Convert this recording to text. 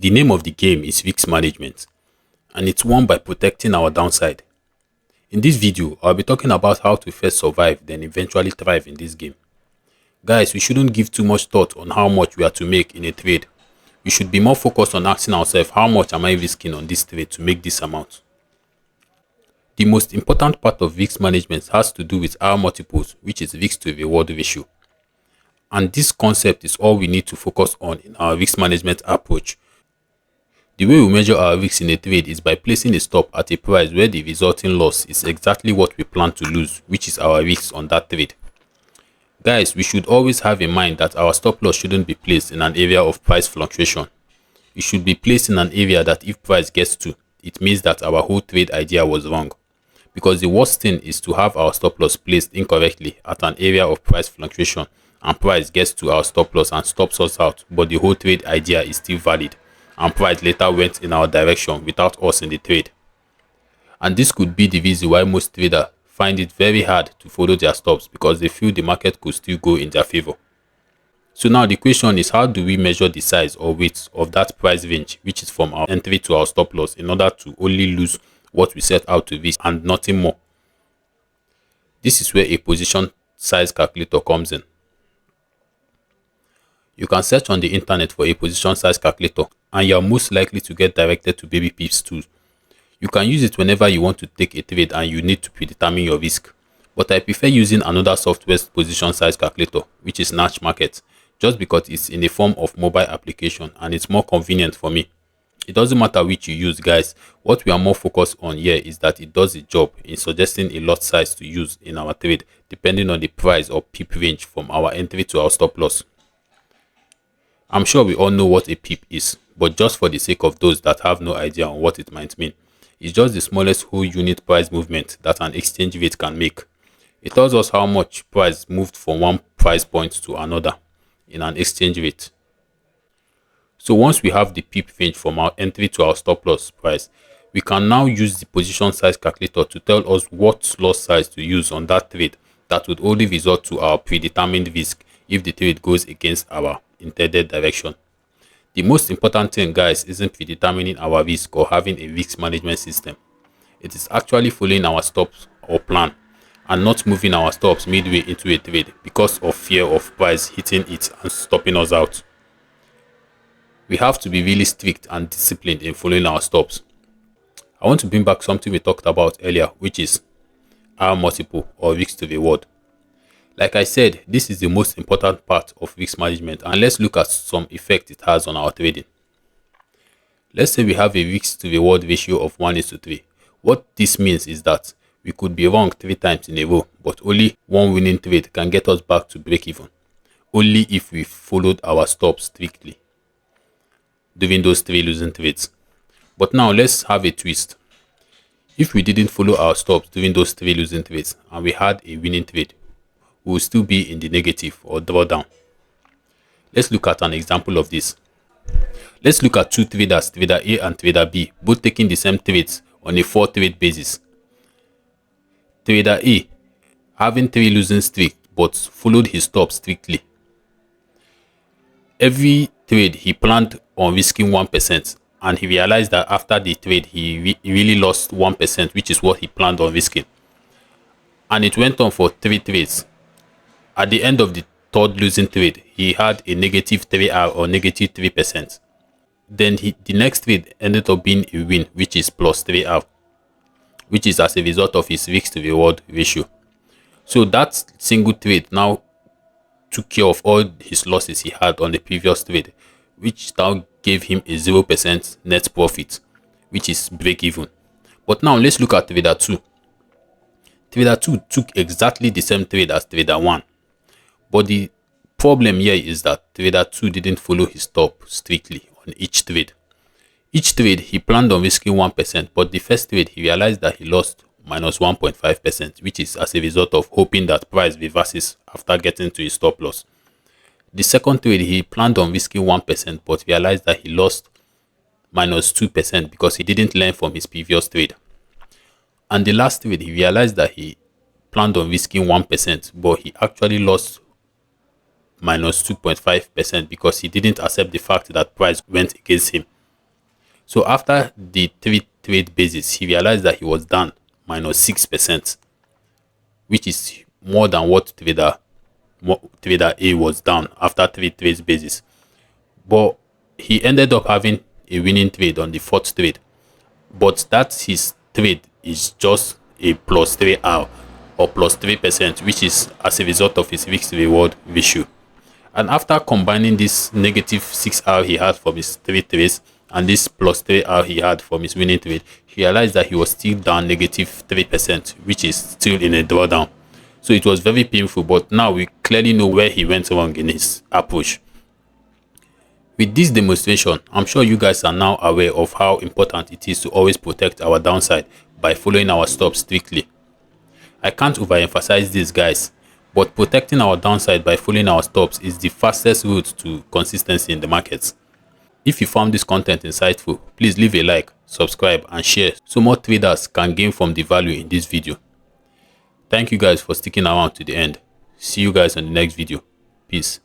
The name of the game is risk management, and it's won by protecting our downside. In this video, I'll be talking about how to first survive then eventually thrive in this game. Guys, we shouldn't give too much thought on how much we are to make in a trade. We should be more focused on asking ourselves, how much am I risking on this trade to make this amount? The most important part of risk management has to do with R multiples, which is risk to reward ratio. And this concept is all we need to focus on in our risk management approach. The way we measure our risk in a trade is by placing a stop at a price where the resulting loss is exactly what we plan to lose, which is our risk on that trade. Guys, we should always have in mind that our stop loss shouldn't be placed in an area of price fluctuation. It should be placed in an area that if price gets to, it means that our whole trade idea was wrong. Because the worst thing is to have our stop loss placed incorrectly at an area of price fluctuation and price gets to our stop loss and stops us out, but the whole trade idea is still valid and price later went in our direction without us in the trade. And this could be the reason why most traders find it very hard to follow their stops because they feel the market could still go in their favor. So now the question is, how do we measure the size or weight of that price range which is from our entry to our stop loss in order to only lose what we set out to risk and nothing more? This is where a position size calculator comes in. You can search on the internet for a position size calculator and you are most likely to get directed to Baby Pips too. You can use it whenever you want to take a trade and you need to predetermine your risk. But I prefer using another software's position size calculator, which is Natch Market, just because it's in the form of mobile application and it's more convenient for me. It doesn't matter which you use, guys. What we are more focused on here is that it does the job in suggesting a lot size to use in our trade depending on the price or pip range from our entry to our stop loss. I'm sure we all know what a pip is, but just for the sake of those that have no idea on what it might mean, it's just the smallest whole unit price movement that an exchange rate can make. It tells us how much price moved from one price point to another in an exchange rate. So once we have the pip range from our entry to our stop loss price, we can now use the position size calculator to tell us what loss size to use on that trade that would only result to our predetermined risk if the trade goes against our intended direction. The most important thing, guys, isn't predetermining our risk or having a risk management system. It is actually following our stops or plan and not moving our stops midway into a trade because of fear of price hitting it and stopping us out. We have to be really strict and disciplined in following our stops. I want to bring back something we talked about earlier, which is R multiple or risk to reward. Like I said, this is the most important part of risk management, and let's look at some effect it has on our trading. Let's say we have a risk to reward ratio of 1:3. What this means is that we could be wrong 3 times in a row, but only one winning trade can get us back to break even, only if we followed our stops strictly during those 3 losing trades. But now let's have a twist. If we didn't follow our stops during those 3 losing trades and we had a winning trade, we will still be in the negative or drawdown. Let's look at an example of this. Let's look at 2 traders, trader A and trader B, both taking the same trades on a 4-trade basis. Trader A having 3 losing streak but followed his stop strictly. Every trade he planned on risking 1%, and he realized that after the trade he really lost 1%, which is what he planned on risking. And it went on for 3 trades. At the end of the 3rd losing trade, he had a negative 3R or negative 3%. Then the next trade ended up being a win, which is plus 3R, which is as a result of his risk to reward ratio. So that single trade now took care of all his losses he had on the previous trade, which now gave him a 0% net profit, which is break even. But now let's look at trader 2. Trader 2 took exactly the same trade as trader 1. But the problem here is that trader 2 didn't follow his stop strictly on each trade. Each trade he planned on risking 1%, but the first trade he realized that he lost minus 1.5%, which is as a result of hoping that price reverses after getting to his stop loss. The second trade he planned on risking 1%, but realized that he lost minus 2% because he didn't learn from his previous trade. And the last trade he realized that he planned on risking 1%, but he actually lost minus 2.5% because he didn't accept the fact that price went against him. So after the 3 trade basis, he realized that he was down minus 6%, which is more than what trader A was down after 3 trades basis. But he ended up having a winning trade on the 4th trade. But that his trade is just a plus 3R or plus 3%, which is as a result of his risk reward ratio. And after combining this negative 6R he had from his 3 trades and this plus 3R he had from his winning trade, he realized that he was still down negative 3%, which is still in a drawdown. So it was very painful, but now we clearly know where he went wrong in his approach. With this demonstration, I'm sure you guys are now aware of how important it is to always protect our downside by following our stops strictly. I can't overemphasize this, guys, but protecting our downside by following our stops is the fastest route to consistency in the markets. If you found this content insightful, please leave a like, subscribe and share so more traders can gain from the value in this video. Thank you guys for sticking around to the end. See you guys on the next video. Peace.